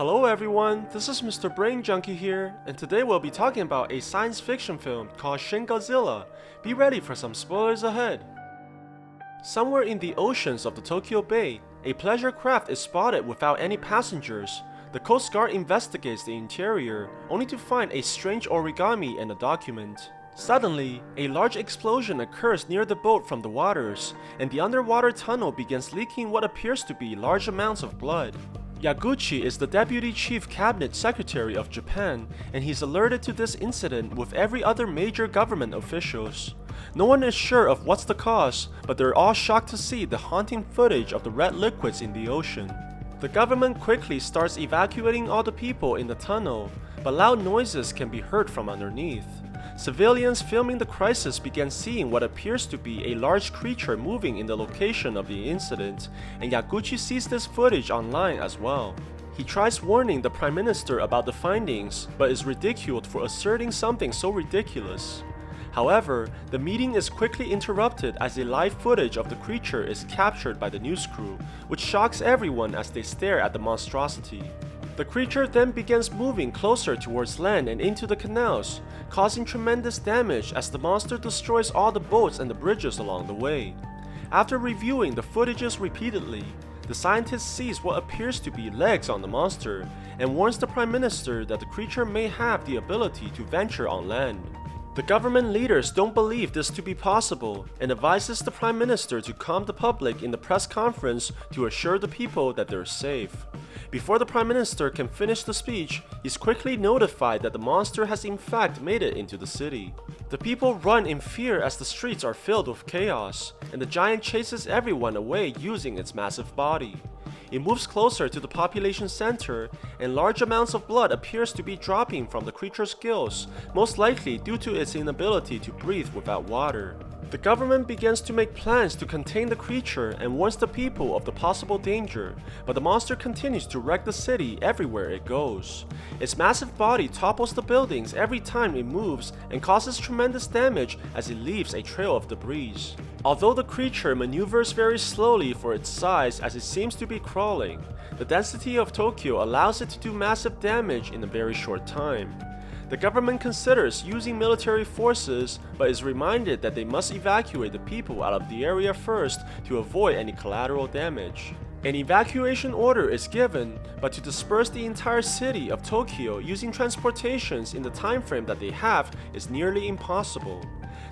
Hello everyone, this is Mr. Brain Junkie here, and today we'll be talking about a science fiction film called Godzilla. Be ready for some spoilers ahead. Somewhere in the oceans of the Tokyo Bay, a pleasure craft is spotted without any passengers. The Coast Guard investigates the interior, only to find a strange origami and a document. Suddenly, a large explosion occurs near the boat from the waters, and the underwater tunnel begins leaking what appears to be large amounts of blood. Yaguchi is the Deputy Chief Cabinet Secretary of Japan, and he's alerted to this incident with every other major government officials. No one is sure of what's the cause, but they're all shocked to see the haunting footage of the red liquids in the ocean. The government quickly starts evacuating all the people in the tunnel, but loud noises can be heard from underneath. Civilians filming the crisis begin seeing what appears to be a large creature moving in the location of the incident, and Yaguchi sees this footage online as well. He tries warning the Prime Minister about the findings, but is ridiculed for asserting something so ridiculous. However, the meeting is quickly interrupted as a live footage of the creature is captured by the news crew, which shocks everyone as they stare at the monstrosity. The creature then begins moving closer towards land and into the canals, causing tremendous damage as the monster destroys all the boats and the bridges along the way. After reviewing the footages repeatedly, the scientist sees what appears to be legs on the monster and warns the Prime Minister that the creature may have the ability to venture on land. The government leaders don't believe this to be possible and advises the Prime Minister to calm the public in the press conference to assure the people that they're safe. Before the Prime Minister can finish the speech, he's quickly notified that the monster has in fact made it into the city. The people run in fear as the streets are filled with chaos, and the giant chases everyone away using its massive body. It moves closer to the population center, and large amounts of blood appears to be dropping from the creature's gills, most likely due to its inability to breathe without water. The government begins to make plans to contain the creature and warns the people of the possible danger, but the monster continues to wreck the city everywhere it goes. Its massive body topples the buildings every time it moves and causes tremendous damage as it leaves a trail of debris. Although the creature maneuvers very slowly for its size as it seems to be crawling, the density of Tokyo allows it to do massive damage in a very short time. The government considers using military forces, but is reminded that they must evacuate the people out of the area first to avoid any collateral damage. An evacuation order is given, but to disperse the entire city of Tokyo using transportations in the time frame that they have is nearly impossible.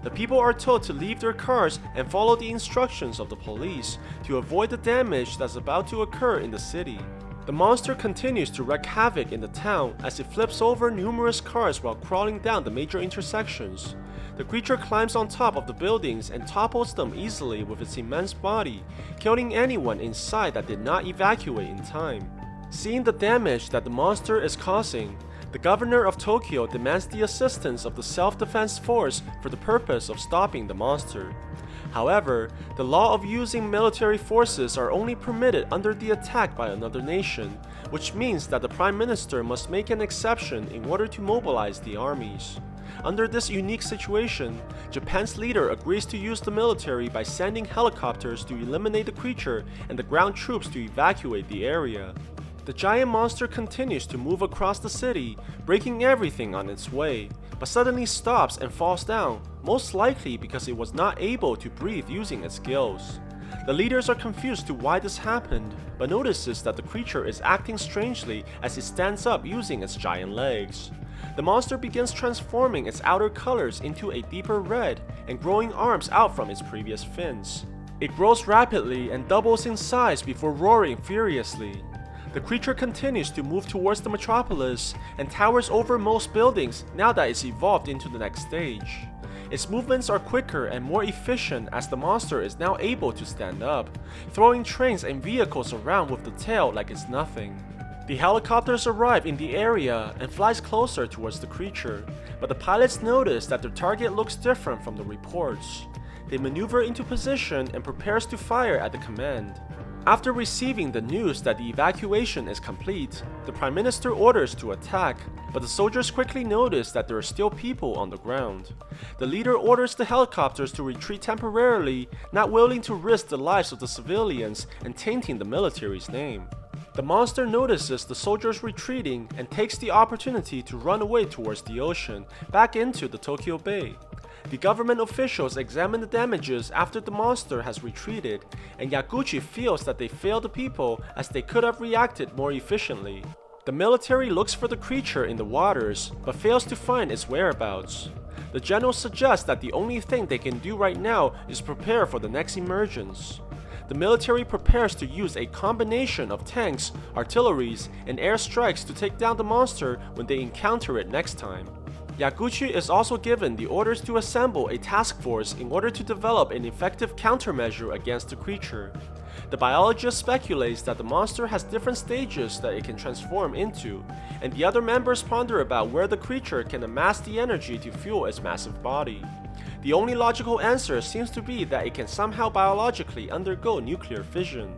The people are told to leave their cars and follow the instructions of the police to avoid the damage that's about to occur in the city. The monster continues to wreak havoc in the town as it flips over numerous cars while crawling down the major intersections. The creature climbs on top of the buildings and topples them easily with its immense body, killing anyone inside that did not evacuate in time. Seeing the damage that the monster is causing, the governor of Tokyo demands the assistance of the self-defense force for the purpose of stopping the monster. However, the law of using military forces are only permitted under the attack by another nation, which means that the Prime Minister must make an exception in order to mobilize the armies. Under this unique situation, Japan's leader agrees to use the military by sending helicopters to eliminate the creature and the ground troops to evacuate the area. The giant monster continues to move across the city, breaking everything on its way, but suddenly stops and falls down, most likely because it was not able to breathe using its gills. The leaders are confused to why this happened, but notices that the creature is acting strangely as it stands up using its giant legs. The monster begins transforming its outer colors into a deeper red and growing arms out from its previous fins. It grows rapidly and doubles in size before roaring furiously. The creature continues to move towards the metropolis and towers over most buildings now that it's evolved into the next stage. Its movements are quicker and more efficient as the monster is now able to stand up, throwing trains and vehicles around with the tail like it's nothing. The helicopters arrive in the area and flies closer towards the creature, but the pilots notice that their target looks different from the reports. They maneuver into position and prepares to fire at the command. After receiving the news that the evacuation is complete, the Prime Minister orders to attack, but the soldiers quickly notice that there are still people on the ground. The leader orders the helicopters to retreat temporarily, not willing to risk the lives of the civilians and tainting the military's name. The monster notices the soldiers retreating and takes the opportunity to run away towards the ocean, back into the Tokyo Bay. The government officials examine the damages after the monster has retreated, and Yaguchi feels that they failed the people as they could have reacted more efficiently. The military looks for the creature in the waters, but fails to find its whereabouts. The general suggests that the only thing they can do right now is prepare for the next emergence. The military prepares to use a combination of tanks, artilleries, and airstrikes to take down the monster when they encounter it next time. Yaguchi is also given the orders to assemble a task force in order to develop an effective countermeasure against the creature. The biologist speculates that the monster has different stages that it can transform into, and the other members ponder about where the creature can amass the energy to fuel its massive body. The only logical answer seems to be that it can somehow biologically undergo nuclear fission.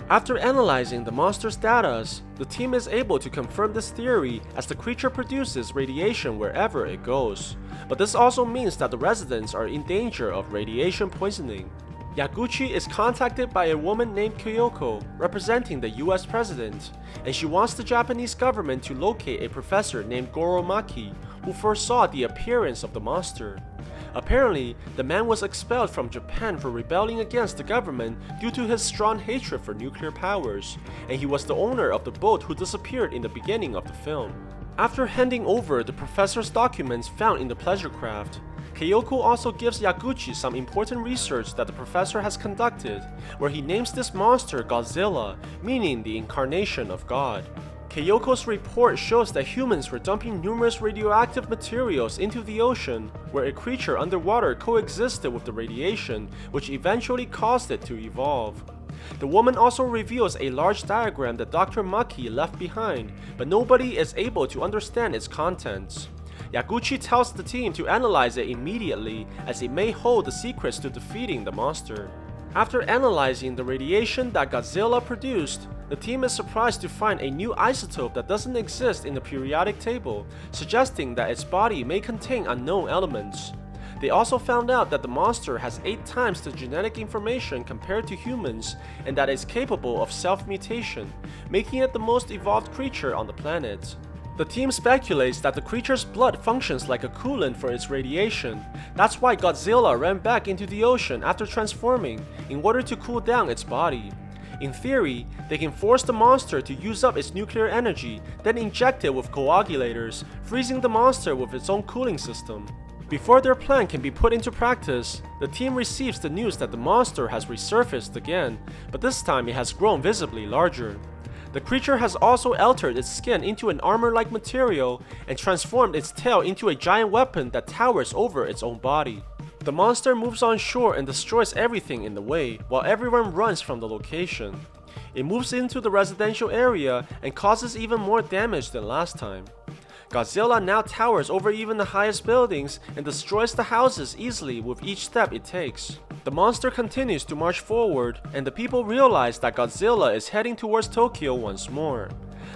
After analyzing the monster's data, the team is able to confirm this theory as the creature produces radiation wherever it goes. But this also means that the residents are in danger of radiation poisoning. Yaguchi is contacted by a woman named Kyoko, representing the US president, and she wants the Japanese government to locate a professor named Goromaki, who foresaw the appearance of the monster. Apparently, the man was expelled from Japan for rebelling against the government due to his strong hatred for nuclear powers, and he was the owner of the boat who disappeared in the beginning of the film. After handing over the professor's documents found in the pleasure craft, Kyoko also gives Yaguchi some important research that the professor has conducted, where he names this monster Godzilla, meaning the incarnation of God. Kyoko's report shows that humans were dumping numerous radioactive materials into the ocean, where a creature underwater coexisted with the radiation, which eventually caused it to evolve. The woman also reveals a large diagram that Dr. Maki left behind, but nobody is able to understand its contents. Yaguchi tells the team to analyze it immediately, as it may hold the secrets to defeating the monster. After analyzing the radiation that Godzilla produced, the team is surprised to find a new isotope that doesn't exist in the periodic table, suggesting that its body may contain unknown elements. They also found out that the monster has 8 times the genetic information compared to humans, and that it's capable of self-mutation, making it the most evolved creature on the planet. The team speculates that the creature's blood functions like a coolant for its radiation. That's why Godzilla ran back into the ocean after transforming, in order to cool down its body. In theory, they can force the monster to use up its nuclear energy, then inject it with coagulators, freezing the monster with its own cooling system. Before their plan can be put into practice, the team receives the news that the monster has resurfaced again, but this time it has grown visibly larger. The creature has also altered its skin into an armor-like material and transformed its tail into a giant weapon that towers over its own body. The monster moves on shore and destroys everything in the way, while everyone runs from the location. It moves into the residential area and causes even more damage than last time. Godzilla now towers over even the highest buildings and destroys the houses easily with each step it takes. The monster continues to march forward, and the people realize that Godzilla is heading towards Tokyo once more.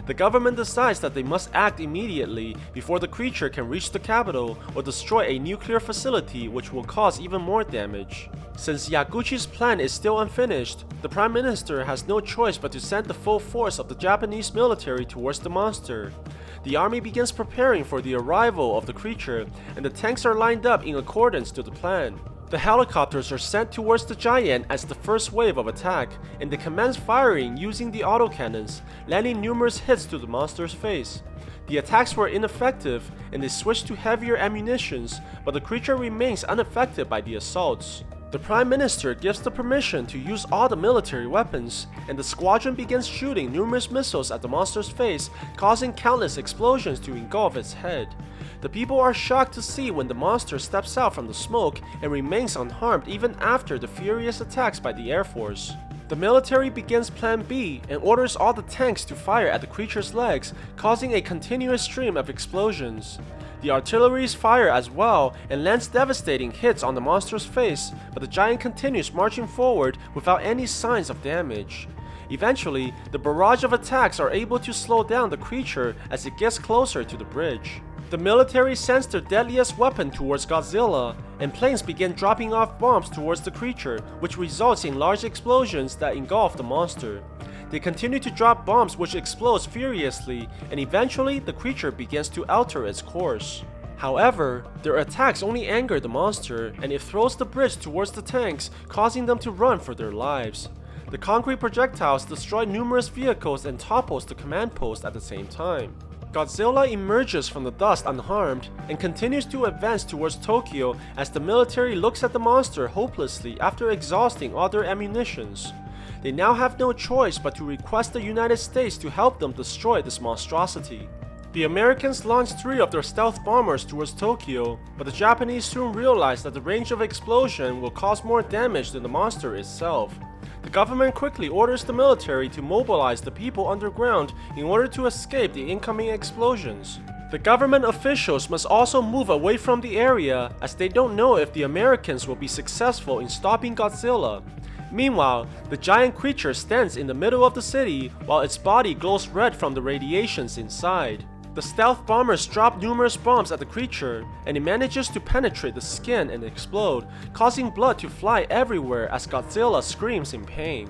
The government decides that they must act immediately before the creature can reach the capital or destroy a nuclear facility, which will cause even more damage. Since Yaguchi's plan is still unfinished, the Prime Minister has no choice but to send the full force of the Japanese military towards the monster. The army begins preparing for the arrival of the creature, and the tanks are lined up in accordance to the plan. The helicopters are sent towards the giant as the first wave of attack, and they commence firing using the autocannons, landing numerous hits to the monster's face. The attacks were ineffective, and they switched to heavier ammunitions, but the creature remains unaffected by the assaults. The Prime Minister gives the permission to use all the military weapons, and the squadron begins shooting numerous missiles at the monster's face, causing countless explosions to engulf its head. The people are shocked to see when the monster steps out from the smoke and remains unharmed even after the furious attacks by the Air Force. The military begins Plan B and orders all the tanks to fire at the creature's legs, causing a continuous stream of explosions. The artilleries fire as well and lands devastating hits on the monster's face, but the giant continues marching forward without any signs of damage. Eventually, the barrage of attacks are able to slow down the creature as it gets closer to the bridge. The military sends their deadliest weapon towards Godzilla, and planes begin dropping off bombs towards the creature, which results in large explosions that engulf the monster. They continue to drop bombs which explodes furiously, and eventually the creature begins to alter its course. However, their attacks only anger the monster, and it throws the bridge towards the tanks, causing them to run for their lives. The concrete projectiles destroy numerous vehicles and topples the command post at the same time. Godzilla emerges from the dust unharmed and continues to advance towards Tokyo as the military looks at the monster hopelessly after exhausting all their ammunitions. They now have no choice but to request the United States to help them destroy this monstrosity. The Americans launched 3 of their stealth bombers towards Tokyo, but the Japanese soon realized that the range of explosion will cause more damage than the monster itself. The government quickly orders the military to mobilize the people underground in order to escape the incoming explosions. The government officials must also move away from the area as they don't know if the Americans will be successful in stopping Godzilla. Meanwhile, the giant creature stands in the middle of the city while its body glows red from the radiations inside. The stealth bombers drop numerous bombs at the creature, and it manages to penetrate the skin and explode, causing blood to fly everywhere as Godzilla screams in pain.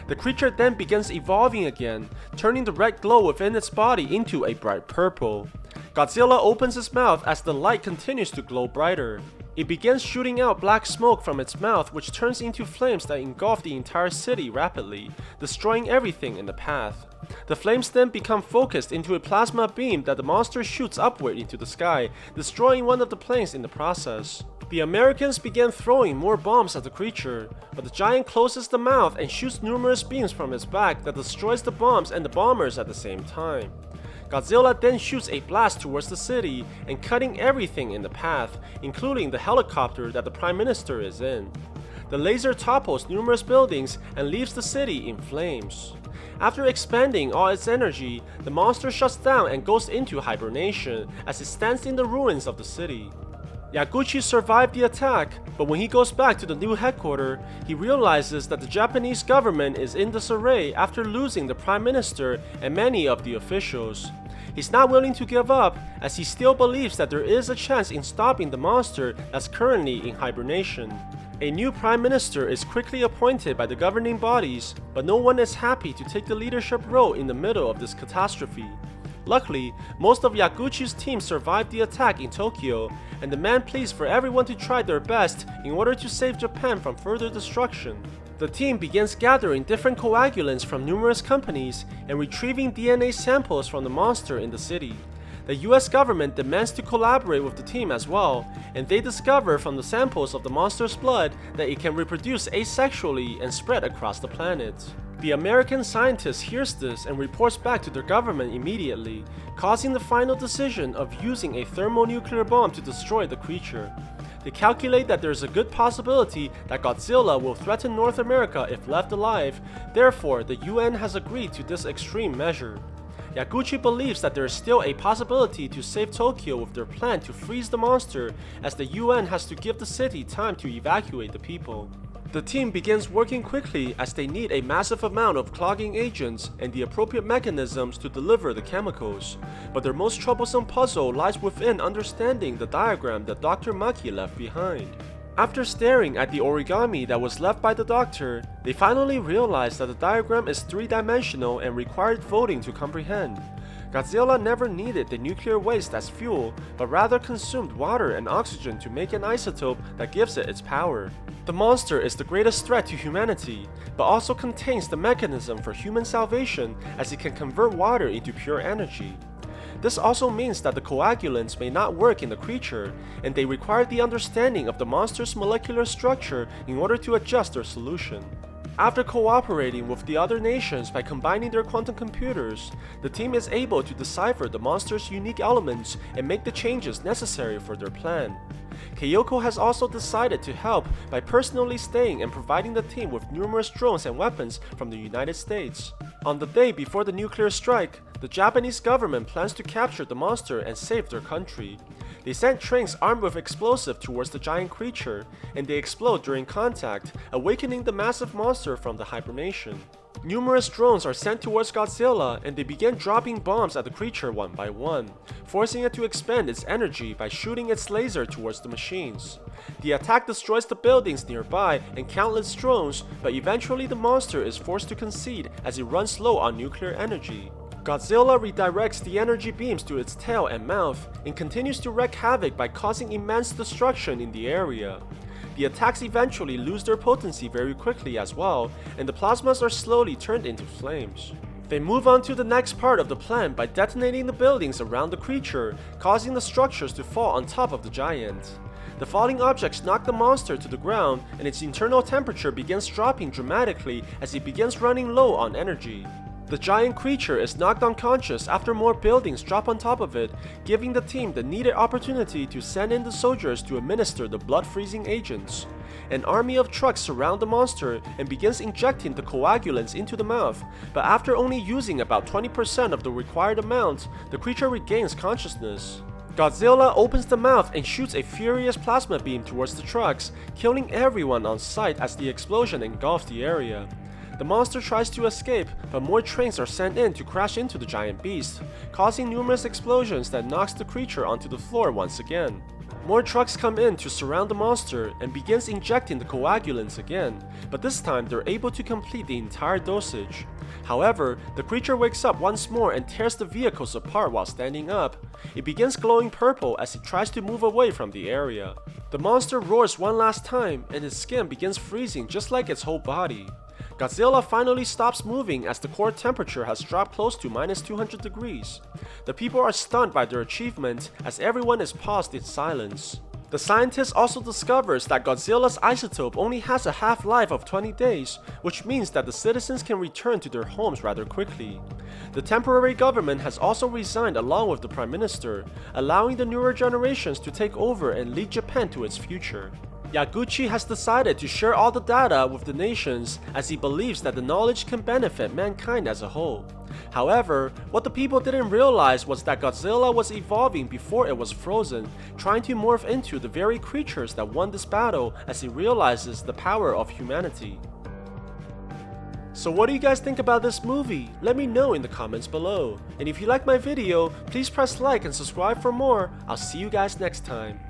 The creature then begins evolving again, turning the red glow within its body into a bright purple. Godzilla opens its mouth as the light continues to glow brighter. It begins shooting out black smoke from its mouth, which turns into flames that engulf the entire city rapidly, destroying everything in the path. The flames then become focused into a plasma beam that the monster shoots upward into the sky, destroying one of the planes in the process. The Americans begin throwing more bombs at the creature, but the giant closes the mouth and shoots numerous beams from its back that destroys the bombs and the bombers at the same time. Godzilla then shoots a blast towards the city and cutting everything in the path, including the helicopter that the Prime Minister is in. The laser topples numerous buildings and leaves the city in flames. After expending all its energy, the monster shuts down and goes into hibernation as it stands in the ruins of the city. Yaguchi survived the attack, but when he goes back to the new headquarters, he realizes that the Japanese government is in disarray after losing the Prime Minister and many of the officials. He's not willing to give up, as he still believes that there is a chance in stopping the monster that's currently in hibernation. A new Prime Minister is quickly appointed by the governing bodies, but no one is happy to take the leadership role in the middle of this catastrophe. Luckily, most of Yaguchi's team survived the attack in Tokyo, and the man pleads for everyone to try their best in order to save Japan from further destruction. The team begins gathering different coagulants from numerous companies and retrieving DNA samples from the monster in the city. The US government demands to collaborate with the team as well, and they discover from the samples of the monster's blood that it can reproduce asexually and spread across the planet. The American scientist hears this and reports back to their government immediately, causing the final decision of using a thermonuclear bomb to destroy the creature. They calculate that there is a good possibility that Godzilla will threaten North America if left alive, therefore the UN has agreed to this extreme measure. Yaguchi believes that there is still a possibility to save Tokyo with their plan to freeze the monster, as the UN has to give the city time to evacuate the people. The team begins working quickly as they need a massive amount of clogging agents and the appropriate mechanisms to deliver the chemicals, but their most troublesome puzzle lies within understanding the diagram that Dr. Maki left behind. After staring at the origami that was left by the doctor, they finally realize that the diagram is 3-dimensional and required voting to comprehend. Godzilla never needed the nuclear waste as fuel, but rather consumed water and oxygen to make an isotope that gives it its power. The monster is the greatest threat to humanity, but also contains the mechanism for human salvation as it can convert water into pure energy. This also means that the coagulants may not work in the creature, and they require the understanding of the monster's molecular structure in order to adjust their solution. After cooperating with the other nations by combining their quantum computers, the team is able to decipher the monster's unique elements and make the changes necessary for their plan. Kyoko has also decided to help by personally staying and providing the team with numerous drones and weapons from the United States. On the day before the nuclear strike, the Japanese government plans to capture the monster and save their country. They send trains armed with explosives towards the giant creature, and they explode during contact, awakening the massive monster from the hibernation. Numerous drones are sent towards Godzilla and they begin dropping bombs at the creature one by one, forcing it to expend its energy by shooting its laser towards the machines. The attack destroys the buildings nearby and countless drones, but eventually the monster is forced to concede as it runs low on nuclear energy. Godzilla redirects the energy beams to its tail and mouth and continues to wreak havoc by causing immense destruction in the area. The attacks eventually lose their potency very quickly as well, and the plasmas are slowly turned into flames. They move on to the next part of the plan by detonating the buildings around the creature, causing the structures to fall on top of the giant. The falling objects knock the monster to the ground, and its internal temperature begins dropping dramatically as it begins running low on energy. The giant creature is knocked unconscious after more buildings drop on top of it, giving the team the needed opportunity to send in the soldiers to administer the blood-freezing agents. An army of trucks surround the monster and begins injecting the coagulants into the mouth, but after only using about 20% of the required amount, the creature regains consciousness. Godzilla opens the mouth and shoots a furious plasma beam towards the trucks, killing everyone on sight as the explosion engulfs the area. The monster tries to escape, but more trains are sent in to crash into the giant beast, causing numerous explosions that knocks the creature onto the floor once again. More trucks come in to surround the monster and begins injecting the coagulants again, but this time they're able to complete the entire dosage. However, the creature wakes up once more and tears the vehicles apart while standing up. It begins glowing purple as it tries to move away from the area. The monster roars one last time and its skin begins freezing just like its whole body. Godzilla finally stops moving as the core temperature has dropped close to minus 200 degrees. The people are stunned by their achievement as everyone is paused in silence. The scientist also discovers that Godzilla's isotope only has a half-life of 20 days, which means that the citizens can return to their homes rather quickly. The temporary government has also resigned along with the Prime Minister, allowing the newer generations to take over and lead Japan to its future. Yaguchi has decided to share all the data with the nations as he believes that the knowledge can benefit mankind as a whole. However, what the people didn't realize was that Godzilla was evolving before it was frozen, trying to morph into the very creatures that won this battle as he realizes the power of humanity. So what do you guys think about this movie? Let me know in the comments below. And if you like my video, please press like and subscribe for more. I'll see you guys next time.